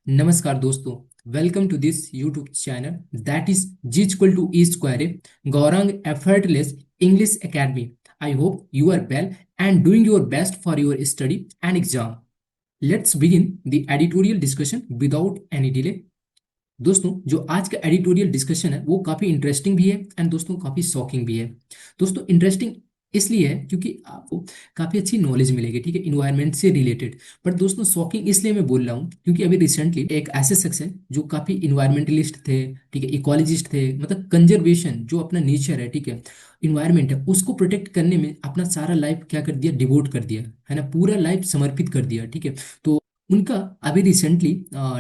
नमस्कार दोस्तों। Welcome to this YouTube channel that is G equal to E square Gaurang effortless English academy. I hope you are well and doing your best for your study and exam. Let's begin the editorial discussion without any delay. दोस्तों, जो आज का editorial discussion है वो काफ़ी interesting भी है and दोस्तों काफ़ी शॉकिंग भी है। दोस्तों, इंटरेस्टिंग इसलिए है क्योंकि आपको काफ़ी अच्छी नॉलेज मिलेगी, ठीक है, इन्वायरमेंट से रिलेटेड। बट दोस्तों, शॉकिंग इसलिए मैं बोल रहा हूँ क्योंकि अभी रिसेंटली एक ऐसे शख्स है जो काफ़ी इन्वायरमेंटलिस्ट थे, ठीक है, इकोलॉजिस्ट थे, मतलब कंजर्वेशन जो अपना नेचर है, ठीक है, इन्वायरमेंट है, उसको प्रोटेक्ट करने में अपना सारा लाइफ क्या कर दिया, डिवोट कर दिया है ना, पूरा लाइफ समर्पित कर दिया, ठीक है। तो उनका अभी रिसेंटली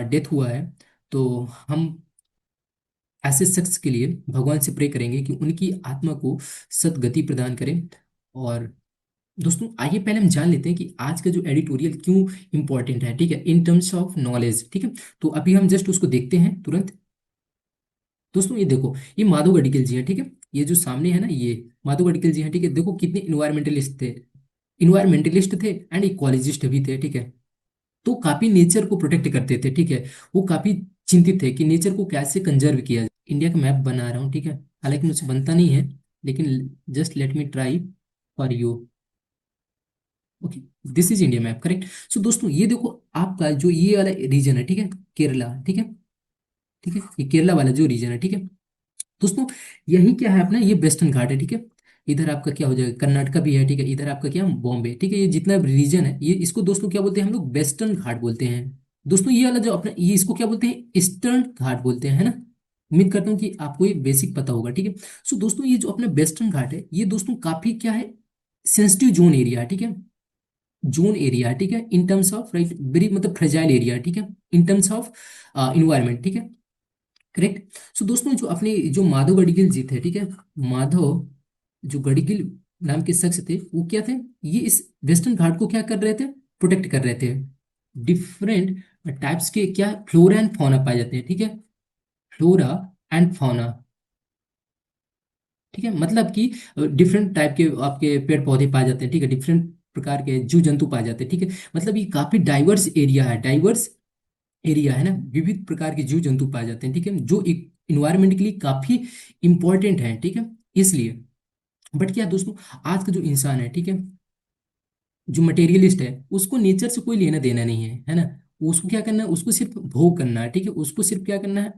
डेथ हुआ है। तो हम ऐसे शख्स के लिए भगवान से प्रे करेंगे कि उनकी आत्मा को सद्गति प्रदान करें। और दोस्तों, आइए पहले हम जान लेते हैं कि आज का जो एडिटोरियल क्यों इंपॉर्टेंट है, ठीक है, इन टर्म्स ऑफ नॉलेज, ठीक है। तो अभी हम जस्ट उसको देखते हैं तुरंत। दोस्तों, ये देखो, ये माधव गडिकल जी हैं, ठीक है। ये जो सामने है ना, ये माधव गडिकल जी हैं, ठीक है। देखो कितने इन्वायरमेंटलिस्ट थे, इन्वायरमेंटलिस्ट थे एंड इकोलॉजिस्ट भी थे, ठीक है। तो काफी नेचर को प्रोटेक्ट करते थे, ठीक है। वो काफी चिंतित थे कि नेचर को कैसे कंजर्व किया जाए। इंडिया का मैप बना रहा हूँ, ठीक है, हालांकि मुझसे बनता नहीं है, लेकिन just let me try for you. Okay, this is India map, correct. So दोस्तों, ये देखो आपका जो ये वाला रीजन है, ठीक है, केरला, ठीक है, ठीक है, ये केरला वाला जो रीजन है, ठीक है। दोस्तों, यही क्या है अपना, ये वेस्टर्न घाट है, ठीक है। इधर आपका क्या हो जाएगा, कर्नाटका भी है, ठीक है। इधर आपका क्या, बॉम्बे, ठीक है। ये जितना रीजन है, ये इसको दोस्तों क्या बोलते हैं हम लोग, वेस्टर्न घाट बोलते हैं। दोस्तों, ये वाला जो अपना, ये इसको क्या बोलते हैं, ईस्टर्न घाट बोलते हैं, है ना। उम्मीद करता हूँ कि आपको ये बेसिक पता होगा, ठीक है। सो दोस्तों, ये जो अपना वेस्टर्न घाट है, ये दोस्तों काफी क्या है, सेंसिटिव जोन एरिया है, ठीक है। जोन एरिया है, ठीक है, in terms of right, very मतलब फ्रेजाइल एरिया है, ठीक है, इन टर्म्स ऑफ इन्वायरमेंट, ठीक है, करेक्ट। सो दोस्तों, जो अपने जो माधव गढ़िगिल जी थे, ठीक है, माधव जो गढ़िगिल नाम के शख्स थे, वो क्या थे, ये इस वेस्टर्न घाट को क्या कर रहे थे, प्रोटेक्ट कर रहे थे। डिफरेंट टाइप्स के क्या फ्लोरा एंड फौना पाए जाते हैं, ठीक है, फ्लोरा एंड फौना, ठीक है, मतलब कि डिफरेंट टाइप के आपके पेड़ पौधे पाए जाते हैं, ठीक है, डिफरेंट प्रकार के जीव जंतु पाए जाते हैं, ठीक है। मतलब ये काफी डाइवर्स एरिया है, डाइवर्स एरिया है ना, विविध प्रकार के जीव जंतु पाए जाते हैं, ठीक है, जो एक इन्वायरमेंट के लिए काफी इंपॉर्टेंट है, ठीक है, इसलिए। बट क्या दोस्तों, आज का जो इंसान है, ठीक है, जो मटेरियलिस्ट है, उसको नेचर से कोई लेना देना नहीं है, है ना। उसको क्या करना है, उसको सिर्फ भोग करना है, ठीक है, उसको सिर्फ क्या करना है,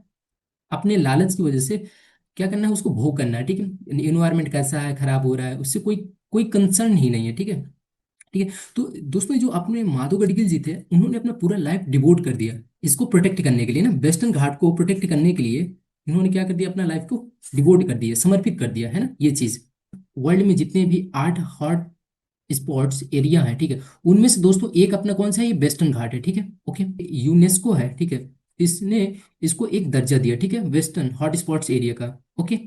अपने लालच की वजह से क्या करना है, उसको भोग करना है, ठीक है। इन्वायरमेंट कैसा है, खराब हो रहा है, उससे कोई कोई कंसर्न ही नहीं है, ठीक है, ठीक है। तो दोस्तों, जो अपने माधव गढ़गिल जी थे, उन्होंने अपना पूरा लाइफ डिवोट कर दिया इसको प्रोटेक्ट करने के लिए ना, वेस्टर्न घाट को प्रोटेक्ट करने के लिए इन्होंने क्या कर दिया, अपना लाइफ को डिवोट कर दिया, समर्पित कर दिया, है ना, ये चीज। वर्ल्ड में जितने भी 8 हॉट स्पॉट्स एरिया है, ठीक है, उनमें से दोस्तों एक अपना कौन सा है, ये वेस्टर्न घाट है, ठीक है, ओके। यूनेस्को है, ठीक है, इसने इसको एक दर्जा दिया, ठीक है, वेस्टर्न हॉट स्पॉट्स एरिया का, ओके।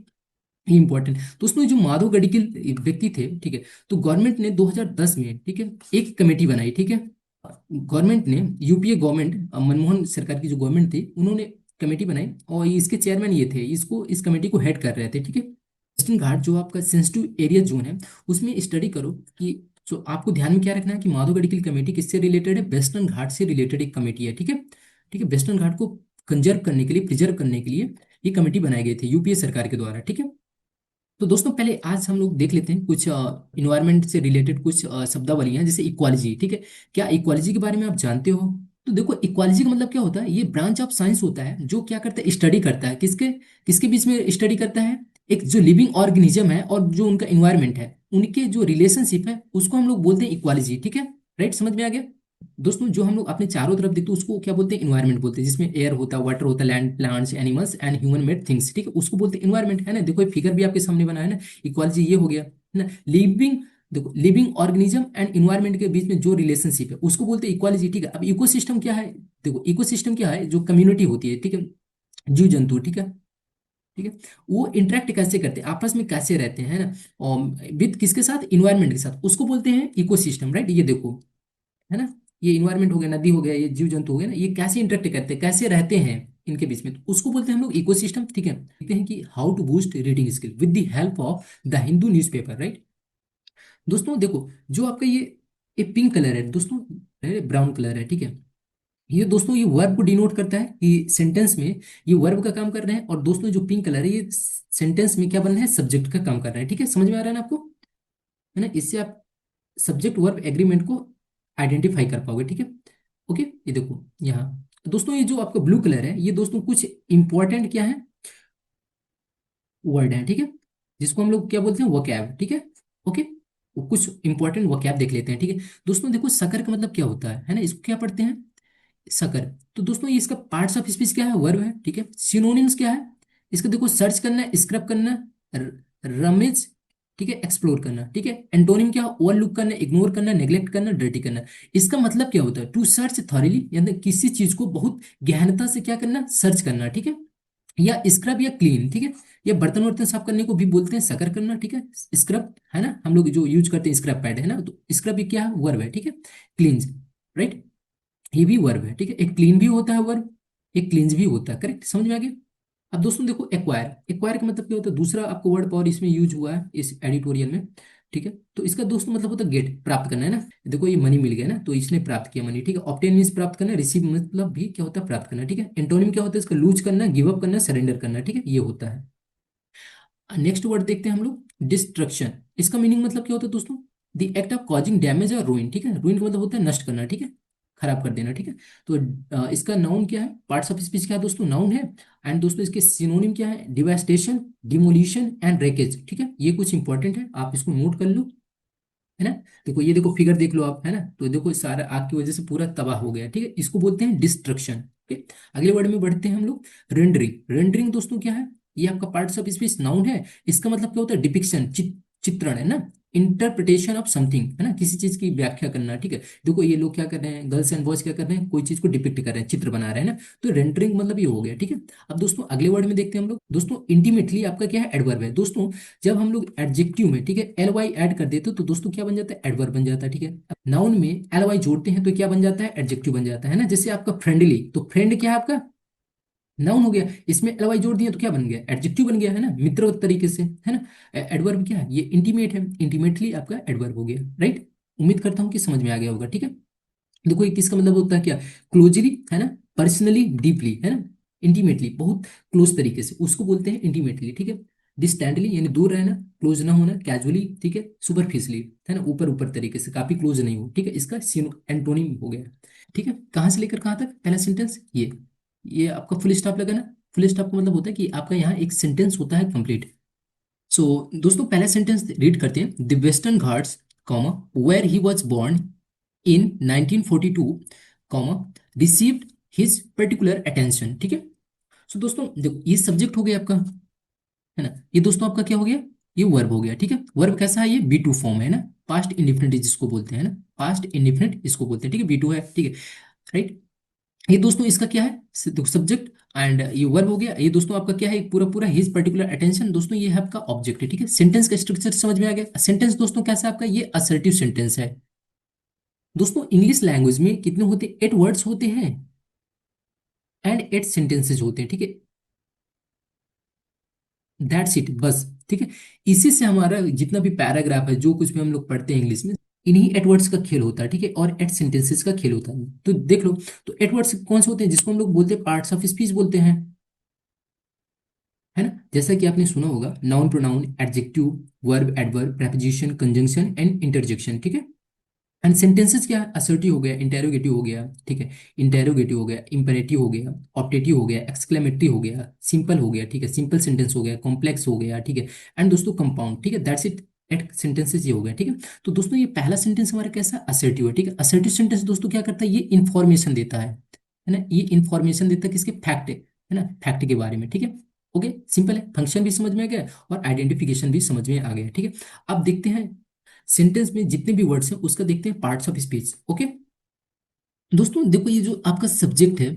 इंपॉर्टेंट दोस्तों, जो माधव गढ़िगिल व्यक्ति थे, ठीक है, तो गवर्नमेंट ने 2010 में, ठीक है, एक कमेटी बनाई, ठीक है। गवर्नमेंट ने, यूपीए गवर्नमेंट, मनमोहन सरकार की जो गवर्नमेंट थी, उन्होंने कमेटी बनाई और इसके चेयरमैन ये थे, इसको इस कमेटी को हेड कर रहे थे, ठीक है। वेस्टर्न घाट जो आपका सेंसिटिव एरिया जोन है, उसमें स्टडी करो कि जो आपको ध्यान में क्या रखना है कि माधव गढ़िगिल कमेटी किससे रिलेटेड है, वेस्टर्न घाट से रिलेटेड एक कमेटी है, ठीक है, ठीक है। वेस्टर्न घाट को कंजर्व करने के लिए, प्रिजर्व करने के लिए ये कमेटी बनाई गई थी यूपीए सरकार के द्वारा, ठीक है। तो दोस्तों, पहले आज हम लोग देख लेते हैं कुछ इन्वायरमेंट से रिलेटेड कुछ शब्दावलियां, जैसे इक्वालजी, ठीक है। क्या इक्वालजी के बारे में आप जानते हो? तो देखो, इक्वालजी का मतलब क्या होता है, ये ब्रांच ऑफ साइंस होता है जो क्या करता है, स्टडी करता है, किसके किसके बीच में स्टडी करता है, एक जो लिविंग ऑर्गेनिज्म है और जो उनका इन्वायरमेंट है, उनके जो रिलेशनशिप है, उसको हम लोग बोलते हैं इक्वालजी, ठीक है। राइट, समझ में आ गया। दोस्तों, जो हम लोग अपने चारों तरफ देखते हैं उसको क्या बोलते हैं, इन्वायरमेंट बोलते हैं, जिसमें एयर होता है, वाटर होता है, land, plants, animals and human made things, ठीक है, उसको बोलते हैं इन्वायरमेंट, है ना। देखो, ये फिगर भी आपके सामने बना है ना, इक्वालिटी ये हो गया, है ना। लिविंग, देखो, लिविंग ऑर्गेनिज्म एंड इन्वायरमेंट के बीच में जो रिलेशनशिप है उसको बोलते हैं इक्वालिटी, ठीक है। अब इकोसिस्टम क्या है, देखो, इकोसिस्टम क्या है, जो कम्युनिटी होती है, ठीक है, जीव जंतु, ठीक है, ठीक है, वो इंटरेक्ट कैसे करते हैं, आपस में कैसे रहते हैं, है ना, और विद किसके साथ, इन्वायरमेंट के साथ, उसको बोलते हैं इकोसिस्टम, राइट। ये देखो, है ना, ये इन्वायरमेंट हो गया, नदी हो गया, ये जीव जंतु हो गया ना, ये कैसे इंटरेक्ट करते हैं, कैसे रहते हैं इनके बीच में, तो उसको बोलते हैं हम लोग इकोसिस्टम, ठीक है। देखते हैं कि how to boost reading skill with the help of the Hindu newspaper, right. दोस्तों देखो, जो आपका ये पिंक कलर है दोस्तों, ब्राउन कलर है, ठीक है, ये दोस्तों ये वर्ब को डिनोट करता है कि सेंटेंस में ये वर्ब का काम कर रहे हैं, और दोस्तों जो पिंक कलर है ये सेंटेंस में क्या बन रहा है, सब्जेक्ट का काम कर रहा है। ठीक है, समझ में आ रहा है ना आपको, है ना। इससे आप सब्जेक्ट वर्ब एग्रीमेंट को आइडेंटिफाई कर पाओगे। ठीक है, ओके। ये देखो यहाँ दोस्तों ये जो आपका ब्लू कलर है, ये दोस्तों कुछ इंपॉर्टेंट क्या है, वर्ड है। ठीक है, जिसको हम लोग क्या बोलते हैं, वोकैब। ठीक है, ओके। वो कुछ इंपॉर्टेंट वोकैब देख लेते हैं। ठीक है दोस्तों, देखो सकर का मतलब क्या होता है ना, इसको क्या पढ़ते हैं, सकर। तो दोस्तों ये इसका पार्ट्स ऑफ स्पीच क्या है, वर्ब है। ठीक है, सिनोनिम्स क्या है इसका, देखो सर्च करना है, स्क्रब करना, रमेज, ठीक है, एक्सप्लोर करना। ठीक है, एंटोनिम क्या, ओवरलुक करना, इग्नोर करना, नेग्लेक्ट करना, डर्टी करना। इसका मतलब क्या होता है, टू सर्च थॉरली, यानी किसी चीज को बहुत गहनता से क्या करना, सर्च करना। ठीक है, या स्क्रब या क्लीन। ठीक है, या बर्तन वर्तन साफ करने को भी बोलते हैं सकर करना। ठीक है, स्क्रब है ना, हम लोग जो यूज करते हैं स्क्रब पैड है ना, तो स्क्रब भी क्या है, वर्ब है। ठीक है, क्लींस, राइट, ये भी वर्ब है। ठीक है, एक क्लीन भी होता है वर्ब, एक क्लींस भी होता है। करेक्ट, समझ में आ गया। अब दोस्तों देखो एक्वायर, एक्वायर का मतलब क्या होता है, दूसरा आपको वर्ड और इसमें यूज हुआ है इस एडिटोरियल में। ठीक है, तो इसका दोस्तों मतलब होता है गेट, प्राप्त करना है ना। देखो ये मनी मिल गया ना, तो इसने प्राप्त किया मनी। ठीक है, ऑब्टेन मींस प्राप्त करना, रिसीव मतलब भी क्या होता है, प्राप्त करना। ठीक है, एंटोनिम क्या होता है इसका, लूज करना, गिव अप करना, सरेंडर करना। ठीक है, ये होता है। नेक्स्ट वर्ड देखते हैं हम लोग, डिस्ट्रक्शन। इसका मीनिंग मतलब क्या होता है दोस्तों, the act of causing damage और रूइन। ठीक है, रूइन का मतलब होता है नष्ट करना। ठीक है, खराब कर देना। ठीक है, तो इसका नाउन क्या है, पार्ट्स ऑफ स्पीच क्या है दोस्तों, नाउन है। एंड दोस्तों इसके सिनोनिम क्या है, डिवास्टेशन, डिमोलिशन एंड रेकेज। ठीक है, ये कुछ इंपॉर्टेंट है, आप इसको नोट कर लो, है ना। देखो ये देखो फिगर देख लो आप, है ना, तो देखो सारा आग की वजह से पूरा तबाह हो गया। ठीक है, इसको बोलते हैं डिस्ट्रक्शन। ठीक है, अगले वर्ड में बढ़ते हैं हम लोग, रेंडरिंग। रेंडरिंग दोस्तों क्या है, ये आपका पार्ट्स ऑफ स्पीच नाउन है। इसका मतलब क्या होता है, डिपिक्शन, चित्रण, है ना, इंटरप्रिटेशन ऑफ समथिंग, है ना, किसी चीज की व्याख्या करना। ठीक है, देखो ये लोग क्या कर रहे हैं, गर्ल्स एंड बॉयज क्या कर रहे हैं, कोई चीज को डिपिक्ट कर रहे हैं, चित्र बना रहे हैं ना, तो रेंडरिंग मतलब ये हो गया। ठीक है, अब दोस्तों अगले वर्ड में देखते हैं हम लोग, दोस्तों इंटीमेटली आपका क्या है, एडवर्ब है। दोस्तों जब हम लोग एडजेक्टिव में, ठीक है, एल वाई ऐड कर देते हो तो दोस्तों क्या बन जाता है, एडवर्ब बन जाता है। ठीक है, नाउन में एल वाई जोड़ते हैं तो क्या बन जाता है, एडजेक्टिव बन जाता है ना। जैसे आपका फ्रेंडली, तो फ्रेंड क्या है आपका, नाउन हो गया, इसमें एल वाई जोड़ दिया तो क्या बन गया, एडजेक्टिव बन गया, है ना, मित्रवत तरीके से, है ना। एडवर्ब क्या है, ये इंटीमेट है, इंटीमेटली आपका एडवर्ब हो गया, राइट। उम्मीद करता हूँ कि समझ में आ गया होगा। ठीक है, देखो ये किसका मतलब होता है, क्या, क्लोजली, है ना, पर्सनली, डीपली, है ना, इंटीमेटली, बहुत क्लोज तरीके से, उसको बोलते हैं इंटीमेटली। ठीक है, डिस्टेंटली यानी दूर रहना, क्लोज ना होना, कैजुअली, ठीक है, सुपरफिशियली, है ना, ऊपर ऊपर तरीके से, काफी क्लोज नहीं हो। ठीक है, इसका एंटोनिम हो गया। ठीक है, कहाँ से लेकर कहाँ तक, पहला सेंटेंस ये आपका फुल स्टॉप लगा ना। फुल स्टॉप का मतलब होता है कि आपका यहाँ एक सेंटेंस होता है कंप्लीट। सो दोस्तों पहला सेंटेंस रीड करते हैं, the Western Ghats, comma, where he was born in 1942, comma, received his particular attention. ठीक है, सो दोस्तों देखो ये सब्जेक्ट हो गया आपका, है ना, ये दोस्तों आपका क्या हो गया, ये वर्ब हो गया। ठीक है, वर्ब कैसा है, ये बी टू फॉर्म है ना, पास्ट इंडिफिनिट जिसको बोलते हैं ना, पास्ट इंडिफिनिट इसको बोलते हैं। ठीक है, बी टू है। ठीक है, राइट। ये दोस्तों इसका क्या है, सब्जेक्ट, एंड ये वर्ब हो गया। ये दोस्तों आपका क्या है, पूरा पूरा हिज पर्टिकुलर अटेंशन, दोस्तों ये है आपका ऑब्जेक्ट है। ठीक है, सेंटेंस का स्ट्रक्चर समझ में आ गया। सेंटेंस दोस्तों कैसा है आपका, ये असर्टिव सेंटेंस है। दोस्तों इंग्लिश लैंग्वेज में कितने होते हैं, 8 वर्ड्स होते हैं एंड 8 सेंटेंसेज होते हैं। ठीक है, दैट्स इट, बस। ठीक है, इसी से हमारा जितना भी पैराग्राफ है, जो कुछ भी हम लोग पढ़ते हैं इंग्लिश में, इन्हीं 8 वर्ड्स का खेल होता है। ठीक है, और 8 सेंटेंसेस का खेल होता है। तो देख लो, तो 8 वर्ड्स कौन से होते हैं, जिसको हम लोग बोलते हैं पार्ट्स ऑफ स्पीच बोलते हैं, है ना। जैसा कि आपने सुना होगा, noun, pronoun, adjective, verb, adverb, preposition, conjunction and interjection. ठीक है, एंड सेंटेंसेस क्या है, असर्टिव हो गया, इंटेरोगेटिव हो गया। ठीक है, इंटेरोगेटिव हो गया, इंपेरेटिव हो गया, ऑप्टेटिव हो गया, एक्सक्लेमेटरी हो गया, सिंपल हो गया। ठीक है, सिंपल सेंटेंस हो गया, कॉम्प्लेक्स हो गया। ठीक है, एंड दोस्तों कंपाउंड। ठीक है, दैट्स इट, 8 सेंटेंसेस ये हो गया। ठीक है, तो दोस्तों ये पहला सेंटेंस हमारा कैसा, असर्टिव है। ठीक है, असर्टिव सेंटेंस दोस्तों क्या करता है, ये इंफॉर्मेशन देता है ना, ये इंफॉर्मेशन देता है किसके, फैक्ट, है ना, फैक्ट के बारे में। ठीक है, ओके, सिंपल है, फंक्शन भी समझ में आ गया और आइडेंटिफिकेशन भी समझ में आ गया। ठीक है, अब देखते हैं सेंटेंस में जितने भी वर्ड्स हैं उसका देखते हैं पार्ट्स ऑफ स्पीच। ओके दोस्तों, देखो ये जो आपका सब्जेक्ट है,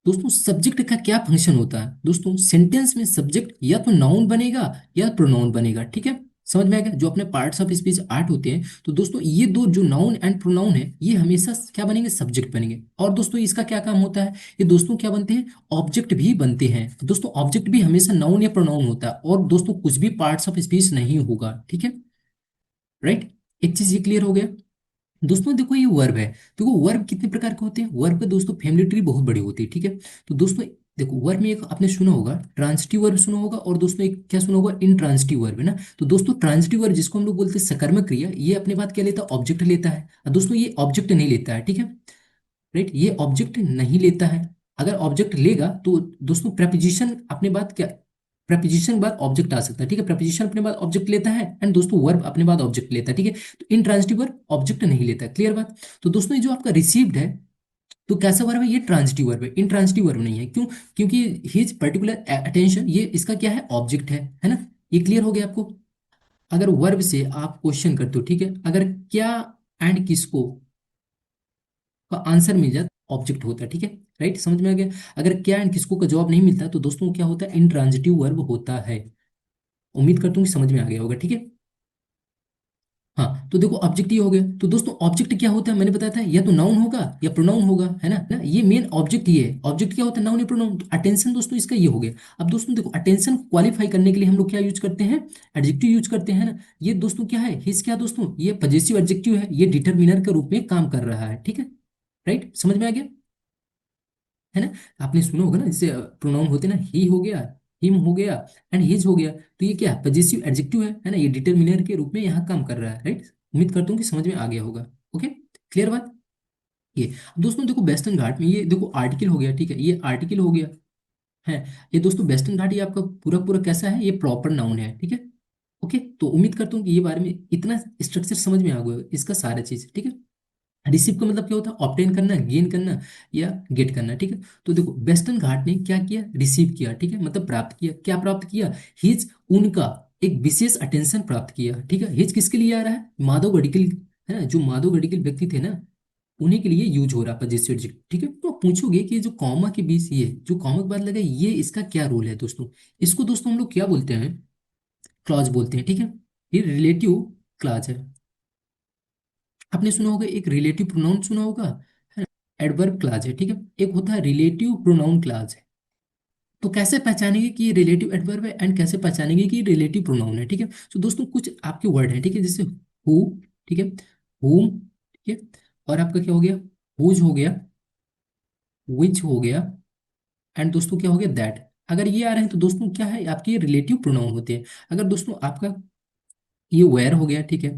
दोस्तों सब्जेक्ट का क्या फंक्शन होता है, दोस्तों सेंटेंस में सब्जेक्ट या तो नाउन बनेगा या प्रोनाउन बनेगा। ठीक है, समझ में आ गया, जो अपने पार्ट्स ऑफ स्पीच 8 होते हैं, तो दोस्तों ये दो जो नाउन एंड प्रोनाउन है, ये हमेशा क्या बनेंगे, सब्जेक्ट बनेंगे। और दोस्तों इसका क्या काम होता है, ये दोस्तों क्या बनते हैं, ऑब्जेक्ट भी बनते हैं। दोस्तों ऑब्जेक्ट भी हमेशा नाउन या प्रोनाउन होता है, और दोस्तों कुछ भी पार्ट्स ऑफ स्पीच नहीं होगा। ठीक है, राइट, एक चीज ये क्लियर हो गया। दोस्तों देखो ये वर्ब है। देखो वर्ब कितने प्रकार के होते हैं, वर्ब का दोस्तों फैमिली ट्री बहुत बड़ी होती है, ठीक है। तो दोस्तों देखो वर्ब में एक आपने सुना होगा ट्रांजिटिव वर्ब सुना होगा, और दोस्तों एक क्या सुना होगा, इंट्रांजिटिव वर्ब, है ना। तो दोस्तों ट्रांजिटिव वर्ब जिसको हम लोग बोलते हैं सकर्मक क्रिया, ये अपने बात क्या लेता है, ऑब्जेक्ट लेता है। और दोस्तों ये ऑब्जेक्ट नहीं लेता है, ठीक है। राइट, ये ऑब्जेक्ट नहीं लेता है। अगर ऑब्जेक्ट लेगा तो दोस्तों प्रपोजिशन अपने बात क्या, प्रपोजिशन के बाद ऑब्जेक्ट आ सकता है, ठीक है। प्रपोजिशन अपने बाद ऑब्जेक्ट लेता है, एंड दोस्तों वर्ब अपने बाद ऑब्जेक्ट लेता है, ठीक है। तो इंट्रांजिटिव वर्ब ऑब्जेक्ट नहीं लेता, क्लियर बात। तो दोस्तों ये जो आपका रिसीव्ड है, तो कैसा वर्ब है, ये ट्रांजिटिव वर्ब है, इंट्रांजिटिव वर्ब नहीं है। क्यों? क्योंकि हिज पर्टिकुलर अटेंशन, ये इसका क्या है, ऑब्जेक्ट है ना। ये क्लियर हो गया आपको। अगर वर्ब से आप क्वेश्चन करते हो, ठीक है, अगर क्या एंड किसको का आंसर मिल जाए ऑब्जेक्ट होता है, ठीक है। राइट, समझ में आ गया। अगर क्या एंड किसको का जवाब नहीं मिलता तो दोस्तों क्या होता है, इंट्रांजिटिव वर्ब होता है। उम्मीद करता हूँ कि समझ में आ गया होगा, ठीक है। हाँ, तो देखो ऑब्जेक्ट ये हो गया। तो दोस्तों ऑब्जेक्ट क्या होता है, मैंने बताया था, या तो नाउन होगा या प्रोनाउन होगा, है ना ये मेन ऑब्जेक्ट ये है। ऑब्जेक्ट क्या होता है, नाउन या प्रोनाउन। तो अटेंशन दोस्तों इसका ये हो गया। अब दोस्तों देखो अटेंशन क्वालिफाई करने के लिए हम लोग क्या यूज करते हैं, एडजेक्टिव यूज करते हैं ना। ये दोस्तों क्या है, हिज क्या दोस्तों, ये पजेसिव एडजेक्टिव है, ये डिटरमिनर के रूप में काम कर रहा है, ठीक है। राइट, समझ में आ गया, है ना। आपने सुना होगा ना, जैसे प्रोनाउन होते हैं ना, ही हो गया, हिम हो गया, एंड हिज हो गया। तो ये क्या पजेसिव एडजेक्टिव है ना, ये डिटरमिनर के रूप में यहाँ काम कर रहा है, राइट। उम्मीद करता हूँ कि समझ में आ गया होगा। ओके, क्लियर बात। ये अब दोस्तों देखो वेस्टर्न घाट में ये देखो आर्टिकल हो गया, ठीक है, ये आर्टिकल हो गया है। ये दोस्तों वेस्टर्न घाट ये आपका पूरा पूरा कैसा है, ये प्रॉपर नाउन है, ठीक है। ओके, तो उम्मीद करता हूँ कि ये बारे में इतना स्ट्रक्चर समझ में आ गया इसका सारा चीज, ठीक है। रिसीव का मतलब क्या होता है, ऑब्टेन करना, गेन करना, या गेट करना, ठीक है। तो देखो वेस्टर्न घाट ने क्या किया, रिसीव किया, ठीक है, मतलब प्राप्त किया, क्या प्राप्त किया, हिज उनका एक विशेष अटेंशन प्राप्त किया, ठीक है। हिज किसके लिए आ रहा है, माधव गढ़िकल, है ना, जो माधव गढ़िकल व्यक्ति थे ना, उन्हीं के लिए यूज हो रहा है पजेसिव एडजेक्टिव, ठीक है। तो आप पूछोगे कि जो कॉमा के बीच ये जो कॉमा के बाद लगा ये इसका क्या रोल है दोस्तों। इसको दोस्तों हम लोग क्या बोलते हैं, क्लॉज बोलते हैं, ठीक है। ये रिलेटिव क्लॉज है। आपने सुना होगा एक रिलेटिव प्रोनाउन सुना होगा, है ना, एडवर्ब क्लाज है, ठीक है। एक होता है रिलेटिव प्रोनाउन क्लाज है। तो कैसे पहचानेंगे कि ये रिलेटिव एडवर्ब है, एंड कैसे पहचानेंगे कि ये रिलेटिव प्रोनाउन है, ठीक है। तो दोस्तों कुछ आपके वर्ड हैं, ठीक है, जैसे हु, ठीक है, हुम, ठीक है, और आपका क्या हो गया, हुज हो गया, विच हो गया, एंड दोस्तों क्या हो गया, दैट। अगर ये आ रहे हैं तो दोस्तों क्या है, आपके रिलेटिव प्रोनाउन होते हैं। अगर दोस्तों आपका ये वेयर हो गया, ठीक है,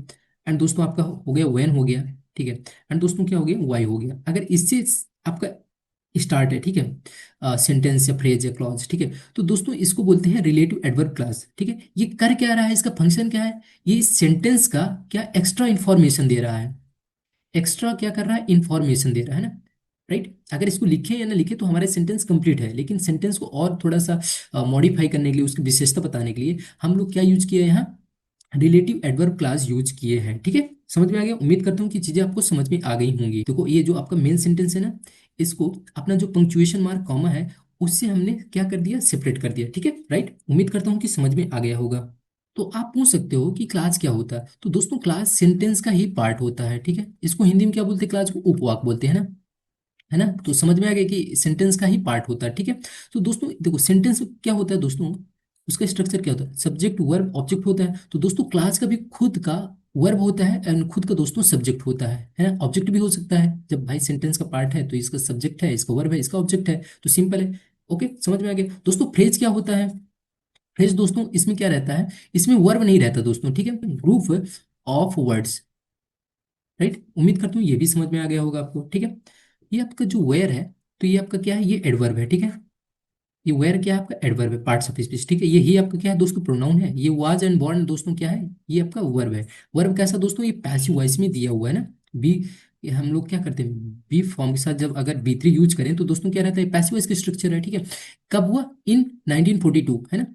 एंड दोस्तों आपका हो गया वेन हो गया, ठीक है, एंड दोस्तों क्या हो गया, वाई हो गया। अगर इससे आपका स्टार्ट है, ठीक है, सेंटेंस या फ्रेज या क्लॉज, ठीक है, तो दोस्तों इसको बोलते हैं रिलेटिव एडवर्ब क्लास, ठीक है। ये कर क्या रहा है, इसका फंक्शन क्या है, ये सेंटेंस का क्या एक्स्ट्रा इंफॉर्मेशन दे रहा है, एक्स्ट्रा क्या कर रहा है, इंफॉर्मेशन दे रहा है ना। राइट, अगर इसको लिखे या ना लिखे तो हमारे सेंटेंस कंप्लीट है, लेकिन सेंटेंस को और थोड़ा सा मॉडिफाई करने के लिए, उसकी विशेषता बताने के लिए हम लोग क्या यूज किए हैं यहाँ, रिलेटिव एडवर्ब क्लास यूज किए हैं, ठीक है। समझ में आ गया, उम्मीद करता हूँ कि चीजें आपको समझ में आ गई होंगी। देखो ये जो आपका मेन सेंटेंस है ना, इसको अपना जो पंक्चुएशन मार्क कॉमा है उससे हमने क्या कर दिया, सेपरेट कर दिया, ठीक है। राइट, उम्मीद करता हूँ कि समझ में आ गया होगा। तो आप पूछ सकते हो कि क्लास क्या होता है, तो दोस्तों क्लास सेंटेंस का ही पार्ट होता है, ठीक है। इसको हिंदी में क्या बोलते हैं, क्लास को उपवाक बोलते हैं ना, है ना। तो समझ में आ गया कि सेंटेंस का ही पार्ट होता है, ठीक है। तो दोस्तों देखो सेंटेंस क्या होता है दोस्तों, उसका स्ट्रक्चर क्या होता है, सब्जेक्ट वर्ब ऑब्जेक्ट होता है। तो दोस्तों क्लास का भी खुद का वर्ब होता है, एंड खुद का दोस्तों सब्जेक्ट होता है ना। ऑब्जेक्ट भी हो सकता है, जब भाई सेंटेंस का पार्ट है तो इसका सब्जेक्ट है, इसका वर्ब है, इसका ऑब्जेक्ट है, तो सिंपल है। ओके, समझ में आ गया दोस्तों। फ्रेज क्या होता है, फ्रेज दोस्तों इसमें क्या रहता है, इसमें वर्ब नहीं रहता दोस्तों, ठीक है, ग्रुप ऑफ वर्ड्स। राइट, उम्मीद करता हूँ ये भी समझ में आ गया होगा आपको, ठीक है। ये आपका जो वेयर है, तो ये आपका क्या है, ये एडवर्ब है, ठीक है। ये वेयर क्या है, आपका एडवर्ब है, पार्ट्स ऑफ स्पीच, ठीक है। ये ही आपका क्या है दोस्तों, प्रोनाउन है। ये वाज एंड बॉर्न दोस्तों क्या है, ये आपका वर्ब है। वर्ब कैसा दोस्तों, ये पैसिव वॉइस में दिया हुआ है ना, बी। ये हम लोग क्या करते हैं, बी फॉर्म के साथ जब अगर बी थ्री यूज करें तो दोस्तों क्या रहता है, पैसिव वॉइस का स्ट्रक्चर है, ठीक है। कब हुआ, इन 1942, है ना।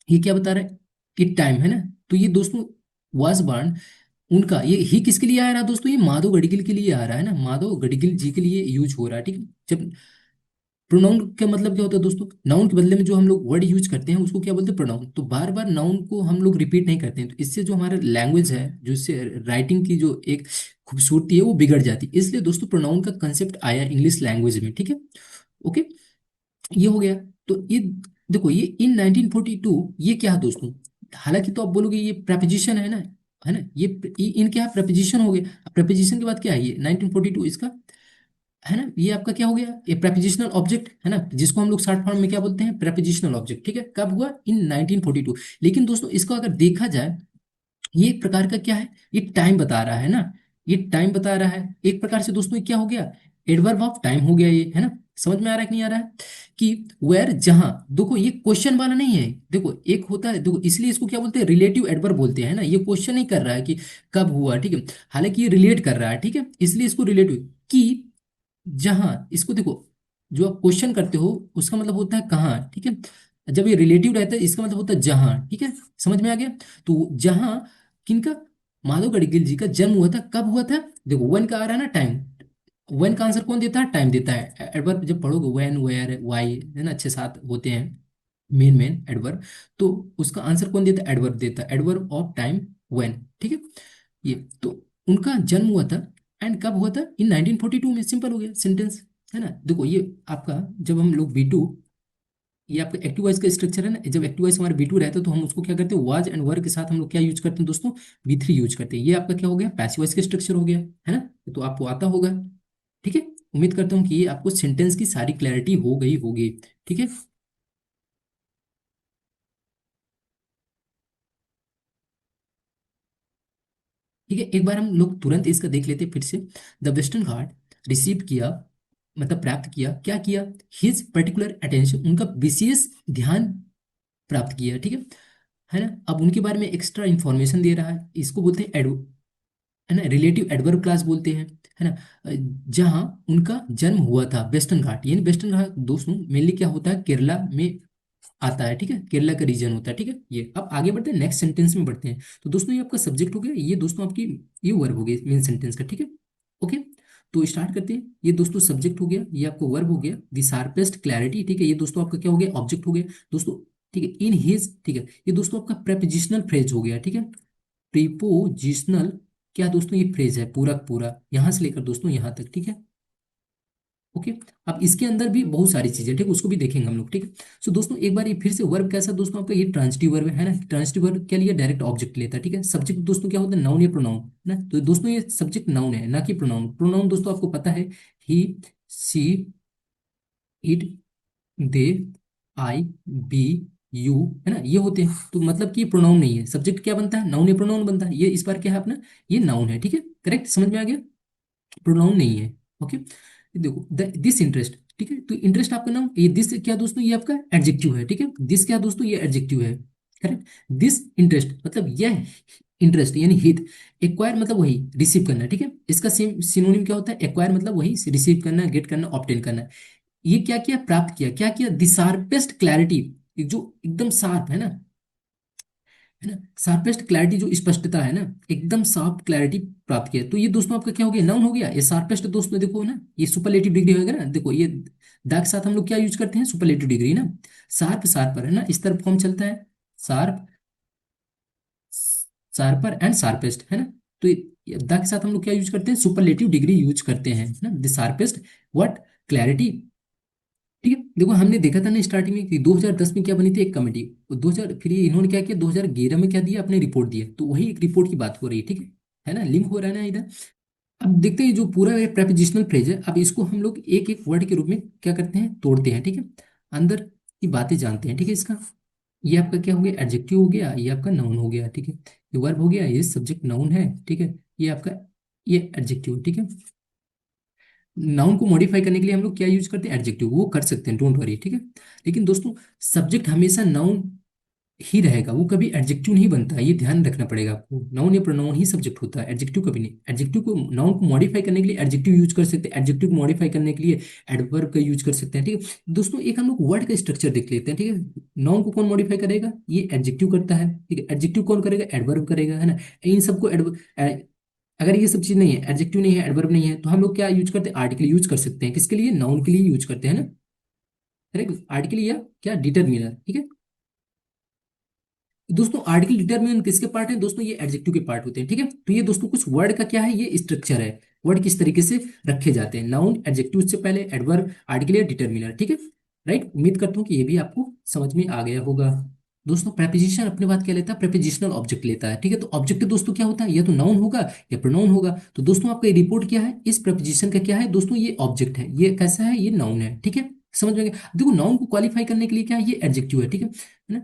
ये क्या बता रहा है, इट टाइम, है ना। तो ये दोस्तों वाज बॉर्न, उनका ये ही किसके लिए आ रहा है दोस्तों, ये माधव गढ़िकल के लिए आ रहा है ना, माधव गढ़िकल जी के लिए यूज हो रहा है, ठीक है। जब प्रोनाउन का मतलब क्या होता है दोस्तों, नाउन के बदले में जो हम लोग वर्ड यूज करते हैं उसको क्या बोलते हैं, प्रोनाउन। तो बार बार नाउन को हम लोग रिपीट नहीं करते हैं, तो इससे जो हमारा लैंग्वेज है, जो इससे राइटिंग की जो एक खूबसूरती है वो बिगड़ जाती है। इसलिए दोस्तों प्रोनाउन का कंसेप्ट आया इंग्लिश लैंग्वेज में, ठीक है। ओके, ये हो गया। तो ये देखो ये इन 1942 ये क्या है दोस्तों, हालांकि तो आप बोलोगे ये प्रेपोजिशन है ना, है ना। ये इनके यहाँ प्रपोजिशन हो गया। प्रपोजिशन के बाद क्या है, ये 1942 इसका, है ना, ये आपका क्या हो गया, ये प्रपोजिशनल ऑब्जेक्ट है ना, जिसको हम लोग शॉर्ट फॉर्म में क्या बोलते हैं, प्रपोजिशनल ऑब्जेक्ट। ठीक है, कब हुआ, इन 1942। लेकिन दोस्तों इसको अगर देखा जाए, ये एक प्रकार का क्या है, ये टाइम बता रहा है ना, ये टाइम बता रहा है एक प्रकार से दोस्तों। ये क्या हो गया, एडवर्ब ऑफ टाइम हो गया ये, है ना। समझ में आ रहा है कि नहीं आ रहा है, कि वेयर जहां, देखो ये क्वेश्चन वाला नहीं है। देखो एक होता है, देखो इसलिए इसको क्या बोलते हैं, रिलेटिव एडवर्ब बोलते हैं ना। ये क्वेश्चन नहीं कर रहा है कि कब हुआ, ठीक है, हालांकि ये रिलेट कर रहा है, ठीक है, इसलिए इसको रिलेटिव कि जहां, इसको देखो, जो आप क्वेश्चन करते हो उसका मतलब होता है कहाँ, ठीक है। जब ये रिलेटिव रहता है इसका मतलब होता है जहां, ठीक है, समझ में आ गया। तो जहां किनका, माधव गढ़गिल जी का जन्म हुआ था, कब हुआ था, देखो वन का आ रहा है ना टाइम, वन का आंसर कौन देता है, टाइम देता है। एडवर्ब जब पढ़ोगे, व्हेन, वेयर, वाई, है ना, 6 7 होते हैं मेन मेन एडवर्ब, तो उसका आंसर कौन देता है, एडवर्ब देता है, एडवर्ब ऑफ टाइम, व्हेन, ठीक है। ये तो उनका जन्म हुआ था, एंड कब हुआ था, इन 1942 में, सिंपल हो गया सेंटेंस, है ना। देखो ये आपका, जब हम लोग बी टू, ये आपका एक्टिव वॉइस का स्ट्रक्चर है ना, जब एक्टिव वॉइस हमारे बी टू रहता है तो हम उसको क्या करते हैं, वाज एंड वर के साथ हम लोग क्या यूज करते हैं दोस्तों, बी थ्री यूज करते हैं। ये आपका क्या हो गया, पैसिव वॉइस का स्ट्रक्चर हो गया, है ना, तो आपको आता होगा। ठीक है, उम्मीद करता हूँ कि ये आपको सेंटेंस की सारी क्लैरिटी हो गई होगी। ठीक है, ठीक है, एक बार हम लोग तुरंत इसका देख लेते हैं फिर से। द वेस्टर्न घाट रिसीव किया, मतलब प्राप्त किया, क्या किया, हिज पर्टिकुलर अटेंशन, उनका विशेष ध्यान प्राप्त किया, ठीक है ना। अब उनके बारे में एक्स्ट्रा इंफॉर्मेशन दे रहा है, इसको बोलते हैं है ना, रिलेटिव एडवर्ब क्लास बोलते हैं, है ना। जहाँ उनका जन्म हुआ था, वेस्टर्न घाट, यानी वेस्टर्न घाट दोस्तों मेनली क्या होता है, केरला में आता है, ठीक है, केरला का रीजन होता है, ठीक है। ये अब आगे बढ़ते हैं, नेक्स्ट सेंटेंस में बढ़ते हैं। तो दोस्तों ये आपका सब्जेक्ट हो गया, ये दोस्तों आपकी, ये वर्ब हो गया मेन सेंटेंस का, ठीक है। ओके, तो स्टार्ट करते हैं। ये दोस्तों सब्जेक्ट हो गया, ये आपको वर्ब हो गया, द शार्पेस्ट क्लैरिटी, ठीक है, ये दोस्तों आपका क्या हो गया, ऑब्जेक्ट हो गया दोस्तों, ठीक है, इन हिज, ठीक है, ये दोस्तों आपका प्रेपोजिशनल फ्रेज हो गया, ठीक है। प्रीपोजिशनल, क्या दोस्तों, ये फ्रेज है पूरा पूरा, यहां से लेकर दोस्तों यहां तक, ठीक है। ओके, अब इसके अंदर भी बहुत सारी चीजें, ठीक है, उसको भी देखेंगे हम लोग, ठीक है। सो दोस्तों एक बार ये फिर से वर्ब कैसा दोस्तों आपका, ये ट्रांजिटिव वर्ब है ना। ट्रांजिटिव वर्ब क्या लिया, डायरेक्ट ऑब्जेक्ट लेता है, ठीक है। सब्जेक्ट दोस्तों क्या होता है, नाउन या प्रोनाउन, है ना। तो दोस्तों ये सब्जेक्ट नाउन है ना कि प्रोनाउन। प्रोनाउन दोस्तों आपको पता है, he, she, it, they, I, we, you, है ना, ये होते हैं। तो मतलब कि ये प्रोनाउन नहीं है, सब्जेक्ट क्या बनता है, नाउन या प्रोनाउन बनता है। ये इस बार क्या है अपना, ये नाउन है, ठीक है, करेक्ट, समझ में आ गया, प्रोनाउन नहीं है। ओके, देखो दिस इंटरेस्ट, ठीक है, तो इंटरेस्ट आपका नाम, ये दिस क्या दोस्तों, ये आपका एडजेक्टिव है, ठीक है। दिस क्या दोस्तों, ये एडजेक्टिव है, करेक्ट। दिस इंटरेस्ट मतलब यह इंटरेस्ट, यानी हित। एक्वायर मतलब वही रिसीव करना, ठीक है। इसका सेम सिनोनिम क्या होता है, एक्वायर मतलब वही रिसीव करना, गेट करना, ऑब्टेन करना। ये क्या किया, प्राप्त किया, क्या किया, द शार्पेस्ट क्लैरिटी, जो एकदम शार्प है ना, शार्पेस्ट क्लैरिटी, जो स्पष्टता है ना, एकदम शार्प क्लैरिटी प्राप्त किया। तो ये दोस्तों आपका क्या हो गया, नाउन हो गया। ये शार्पेस्ट दोस्तों देखो ना, ये सुपरलेटिव डिग्री होगा ना, देखो ये दा के साथ हम लोग क्या यूज करते हैं, सुपरलेटिव डिग्री ना। शार्प, शार्पर, है ना, इस तरफ फॉर्म चलता है, शार्प, शार्पर एंड शार्पेस्ट, है ना। तो ये दा के साथ हम लोग क्या यूज करते हैं, सुपरलेटिव डिग्री यूज करते हैं, है ना, द शार्पेस्ट व्हाट, क्लैरिटी, ठीक है। देखो हमने देखा था ना स्टार्टिंग में कि 2010 में क्या बनी थी, एक कमेटी, 2000, फिर ये इन्होंने क्या किया, 2011 में क्या दिया, अपने रिपोर्ट दिया, तो वही एक रिपोर्ट की बात हो रही है, ठीक है ना, लिंक हो रहा है ना इधर। अब देखते हैं जो पूरा ये प्रेपोजिशनल फ्रेज है, अब इसको हम लोग एक एक वर्ड के रूप में क्या करते हैं, तोड़ते हैं, ठीक है, अंदर की बातें जानते हैं, ठीक है। इसका ये आपका क्या हो गया, एडजेक्टिव हो गया, ये आपका नाउन हो गया, ठीक है, ये वर्ब हो गया, ये सब्जेक्ट नाउन है, ठीक है, ये आपका, ये एडजेक्टिव, ठीक है। नाउन को मॉडिफाई करने के लिए हम लोग क्या यूज करते हैं, एडजेक्टिव, वो कर सकते हैं, डोंट वरी, ठीक है। लेकिन दोस्तों सब्जेक्ट हमेशा नाउन ही रहेगा, वो कभी एडजेक्टिव नहीं बनता है, ये ध्यान रखना पड़ेगा आपको। नाउन या प्रोनाउन ही सब्जेक्ट होता है, एडजेक्टिव कभी नहीं। एडजेक्टिव को, नाउन को मॉडिफाई करने के लिए एडजेक्टिव यूज कर सकते हैं, एडजेक्टिव को मॉडिफाई करने के लिए एडवर्ब का यूज कर सकते हैं, ठीक है। दोस्तों एक हम लोग वर्ड का स्ट्रक्चर देख लेते हैं, ठीक है। नाउन को कौन मॉडिफाई करेगा, ये एडजेक्टिव करता है, ठीक है। एडजेक्टिव कौन करेगा, एडवर्ब करेगा, है ना। इन सबको अगर ये सब चीज नहीं है, एडजेक्टिव नहीं है, एडवर्ब नहीं है, तो हम लोग क्या यूज करते हैं, आर्टिकल यूज कर सकते हैं, किसके लिए, नाउन के लिए यूज करते हैं ना, करेक्ट, आर्टिकल या क्या, डिटरमिनर, ठीक है। दोस्तों आर्टिकल डिटरमिनेंट किसके पार्ट है दोस्तों, ये एडजेक्टिव के पार्ट होते हैं, ठीक है। तो ये दोस्तों कुछ वर्ड का क्या है, ये स्ट्रक्चर है, वर्ड किस तरीके से रखे जाते हैं, नाउन, एडजेक्टिव से पहले एडवर्ब, आर्टिकल या डिटरमिनर, ठीक है। राइट, उम्मीद करता हूँ कि ये भी आपको समझ में आ गया होगा। दोस्तों प्रेपोजिशन अपने बात क्या लेता है, प्रेपोजिशनल ऑब्जेक्ट लेता है, ठीक है। तो ऑब्जेक्ट दोस्तों क्या होता है, या तो नाउन होगा या प्रोनाउन होगा। तो दोस्तों आपका ये रिपोर्ट क्या है, इस प्रेपोजिशन का क्या है दोस्तों, ये ऑब्जेक्ट है, ये कैसा है, ये नाउन है, ठीक है। समझ में गया। देखो नाउन को क्वालिफाई करने के लिए क्या है, ये एडजेक्टिव है, ठीक है ना।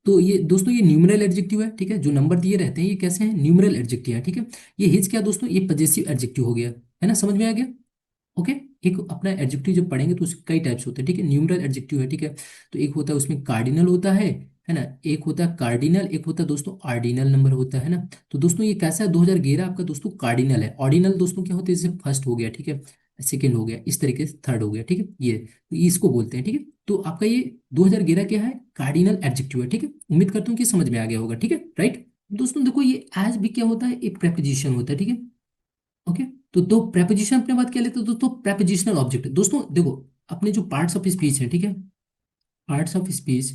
तो ये दोस्तों ये न्यूमरल एडजेक्टिव है, ठीक है। जो नंबर दिए रहते हैं ये कैसे हैं, न्यूमरल एडजेक्टिव है, ठीक है। ये हिज क्या दोस्तों, ये पजेसिव एडजेक्टिव हो गया, है ना, समझ में आ गया। ओके। एक अपना एडजेक्टिव जब पढ़ेंगे तो उसके कई टाइप्स होते हैं, ठीक है। न्यूमरल एडजेक्टिव है, ठीक है। तो एक होता है उसमें कार्डिनल होता है ना। एक होता है कार्डिनल, एक होता है दोस्तों आर्डिनल नंबर होता है ना। तो दोस्तों ये कैसा है, 2011 आपका दोस्तों कार्डिनल है। ऑर्डिनल दोस्तों क्या होते हैं, जैसे फर्स्ट हो गया, ठीक है, सेकंड हो गया, इस तरीके से थर्ड हो गया, ठीक है। ये तो इसको बोलते हैं, ठीक है। तो आपका ये 2011 क्या है, कार्डिनल एडजेक्टिव है, ठीक है। उम्मीद करता हूँ कि समझ में आ गया होगा, ठीक है, राइट। दोस्तों देखो ये एज भी क्या होता है, एक प्रेपोजिशन होता है, ठीक है। ओके। तो दो प्रेपोजिशन अपने बात क्या लेते हैं दोस्तों, प्रेपोजिशनल ऑब्जेक्ट। दोस्तों देखो अपने जो पार्ट्स ऑफ स्पीच है, ठीक है, पार्ट्स ऑफ स्पीच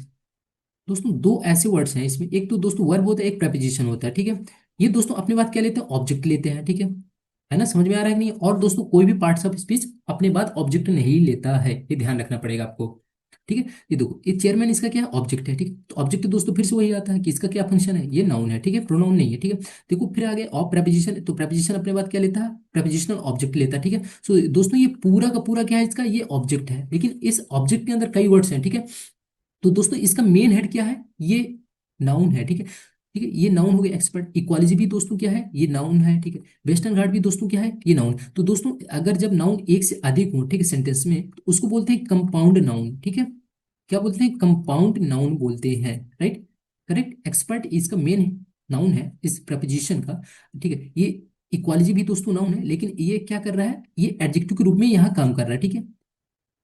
दोस्तों दो ऐसे वर्ड्स हैं इसमें, एक तो दोस्तों वर्ब होता है, एक प्रेपोजिशन होता है, ठीक है। ये दोस्तों अपने बात क्या लेते हैं, ऑब्जेक्ट लेते हैं, ठीक है ना, समझ में आ रहा है कि नहीं। और दोस्तों कोई भी पार्ट्स ऑफ स्पीच अपने बात ऑब्जेक्ट नहीं लेता है, ये ध्यान रखना पड़ेगा आपको, ठीक है। ये देखो ये चेयरमैन इसका क्या है, ऑब्जेक्ट है, ठीक है। तो ऑब्जेक्ट दोस्तों फिर से वही आता है कि इसका क्या फंक्शन है, ये नाउन है, ठीक है, प्रोनाउन नहीं है, ठीक है। देखो फिर आगे ऑफ प्रेपोजिशन, तो प्रेपोजिशन अपने बात क्या लेता है, प्रेपोजिशनल ऑब्जेक्ट लेता है, ठीक है। सो दोस्तों ये पूरा का पूरा क्या है, इसका ये ऑब्जेक्ट है, लेकिन इस ऑब्जेक्ट के अंदर कई वर्ड्स हैं, ठीक है। तो दोस्तों इसका मेन हेड क्या है, ये नाउन है, ठीक है, ठीक है। ये नाउन हो गया। एक्सपर्ट इक्वालिटी भी दोस्तों क्या है, ये नाउन है, ठीक है। वेस्टर्न घाट भी दोस्तों क्या है, ये नाउन। तो दोस्तों अगर जब नाउन एक से अधिक हो, ठीक है, सेंटेंस में, तो उसको बोलते हैं कंपाउंड नाउन, ठीक है। क्या बोलते हैं, कंपाउंड नाउन बोलते हैं, राइट, करेक्ट। एक्सपर्ट इसका मेन नाउन है इस प्रपोजिशन का, ठीक है। ये इक्वालिटी भी दोस्तों नाउन है, लेकिन ये क्या कर रहा है, ये एडजेक्टिव के रूप में यहाँ काम कर रहा है, ठीक है।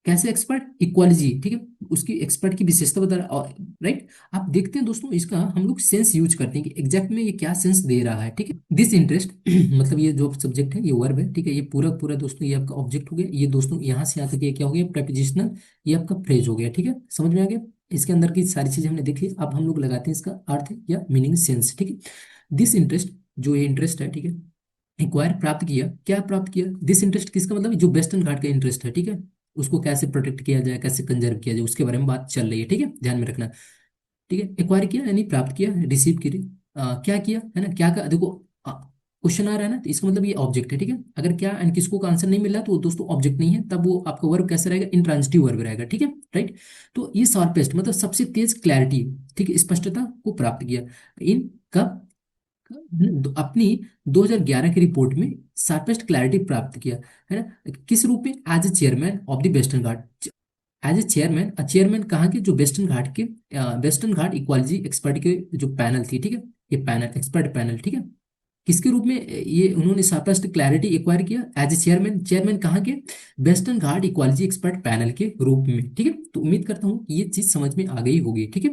कैसे एक्सपर्ट, इक्वालिटी, ठीक है, उसकी एक्सपर्ट की विशेषता बता रहा है, राइट। आप देखते हैं दोस्तों इसका हम लोग सेंस यूज करते हैं कि एग्जैक्ट में ये क्या सेंस दे रहा है, ठीक है। दिस इंटरेस्ट मतलब ये जो सब्जेक्ट है ये वर्ब है, ठीक है। ये पूरा पूरा दोस्तों ये आपका ऑब्जेक्ट हो गया, ये दोस्तों यहाँ से यहाँ तक ये क्या हो गया, प्रेपोजिशनल, ये आपका फ्रेज हो गया, ठीक है, समझ में आ गया। इसके अंदर की सारी चीजें हमने देख ली, अब हम लोग लगाते हैं इसका अर्थ या मीनिंग सेंस, ठीक है। दिस इंटरेस्ट, जो ये इंटरेस्ट है, ठीक है, एक्वायर प्राप्त किया, क्या प्राप्त किया, दिस इंटरेस्ट किसका मतलब जो वेस्टर्न घाट का इंटरेस्ट है, ठीक है, उसको कैसे प्रोटेक्ट किया जाए, कैसे कंजर्व किया जाए, उसके बारे में बात चल रही है, ठीक है, ध्यान में रखना, ठीक है। एक्वायर किया यानी प्राप्त किया, रिसीव किया, क्या किया, है ना, क्या का देखो क्वेश्चन आ रहा है ना, तो इसका मतलब ये ऑब्जेक्ट है, ठीक है। अगर क्या एंड किसको का आंसर नहीं मिल रहा तो वो दोस्तों ऑब्जेक्ट नहीं है, तब वो आपका वर्ब कैसे रहेगा, इंट्रांजिटिव वर्ब रहेगा, ठीक है, राइट। तो ये शार्पेस्ट मतलब सबसे तेज क्लैरिटी, ठीक है, स्पष्टता को प्राप्त किया, इन कब, अपनी 2011 की रिपोर्ट में शार्पेस्ट क्लैरिटी प्राप्त किया, है ना, किस रूप में, as a chairman of the Western Ghat, as a chairman, chairman कहाँ के, जो वेस्टर्न घाट के, वेस्टर्न घाट इक्वालिटी एक्सपर्ट के जो पैनल थी, ठीक है, ये पैनल एक्सपर्ट पैनल, ठीक है, किसके रूप में ये उन्होंने शार्पेस्ट क्लैरिटी एक्वायर किया, एज ए चेयरमैन, चेयरमैन कहाँ के, वेस्टर्न घाट इक्वालिटी एक्सपर्ट पैनल के रूप में, ठीक है। तो उम्मीद करता हूँ कि ये चीज समझ में आ गई होगी, ठीक है,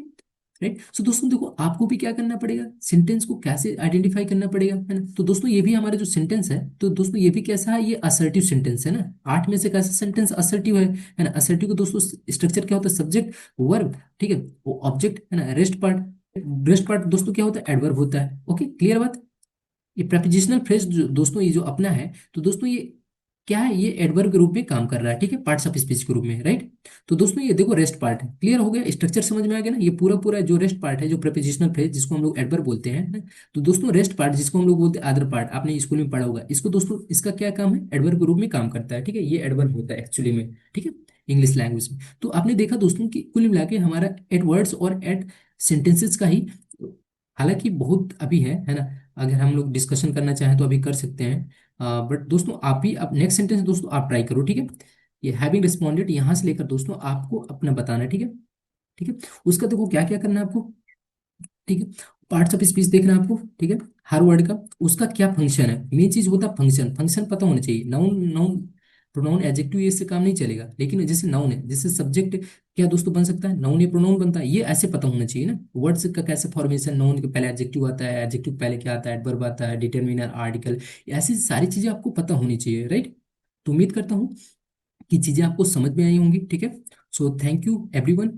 राइट। सो दोस्तों देखो आपको भी क्या करना पड़ेगा, सेंटेंस को कैसे आइडेंटिफाई करना पड़ेगा, है ना। तो दोस्तों ये भी हमारा जो सेंटेंस है, तो दोस्तों ये भी कैसा है, ये असर्टिव सेंटेंस है ना। 8 में से कैसा सेंटेंस असर्टिव है ना। असर्टिव को दोस्तों स्ट्रक्चर क्या होता है, सब्जेक्ट वर्ब, ठीक है, वो ऑब्जेक्ट है ना, रेस्ट पार्ट, रेस्ट पार्ट दोस्तों क्या होता है, एडवर्ब होता है, ओके, क्लियर बात। ये प्रपोजिशनल फ्रेज दोस्तों ये जो अपना है, तो दोस्तों ये क्या है, ये एडवर्ब के रूप में काम कर रहा है, ठीक है, पार्ट्स ऑफ स्पीच के रूप में, राइट। तो दोस्तों ये देखो रेस्ट पार्ट है, क्लियर हो गया, स्ट्रक्चर समझ में आ गया ना। ये पूरा पूरा जो रेस्ट पार्ट है, जो प्रपोजिशनल फ्रेज जिसको हम लोग एडवर्ब बोलते हैं ना? तो दोस्तों रेस्ट पार्ट जिसको हम लोग बोलते हैं अदर पार्ट, आपने स्कूल में पढ़ा होगा इसको दोस्तों, इसका क्या काम है, एडवर्ब के रूप में काम करता है, ठीक है, ये एडवर्ब होता है एक्चुअली में, ठीक है, इंग्लिश लैंग्वेज में। तो आपने देखा दोस्तों कि कुल मिला के हमारा एट वर्ड्स और एट सेंटेंसेस का ही, हालांकि बहुत अभी है ना। अगर हम लोग डिस्कशन करना चाहें तो अभी कर सकते हैं, बट दोस्तों आप ही अब नेक्स्ट सेंटेंस दोस्तों आप ट्राई करो, ठीक है। ये हैविंग रिस्पॉन्डेड यहाँ से लेकर दोस्तों आपको अपना बताना है, ठीक है, ठीक है। उसका देखो क्या क्या करना है आपको, ठीक है, पार्ट्स ऑफ स्पीच देखना है आपको, ठीक है, हर वर्ड का उसका क्या फंक्शन है, मेन चीज होता है फंक्शन, फंक्शन पता होना चाहिए। नाउन, नाउन प्रोनाउन एडजेक्टिव ये से काम नहीं चलेगा, लेकिन जैसे नाउन है, जैसे सब्जेक्ट क्या दोस्तों बन सकता है, नाउन या प्रोनाउन बनता है, ये ऐसे पता होना चाहिए ना। वर्ड्स का कैसे फॉर्मेशन, नाउन के पहले एडजेक्टिव आता है, एडजेक्टिव पहले क्या आता है, एडवर्ब आता है, डिटरमिनर, आर्टिकल, ऐसी सारी चीजें आपको पता होनी चाहिए, राइट। तो उम्मीद करता हूँ कि चीजें आपको समझ में आई होंगी, ठीक है। So thank you everyone.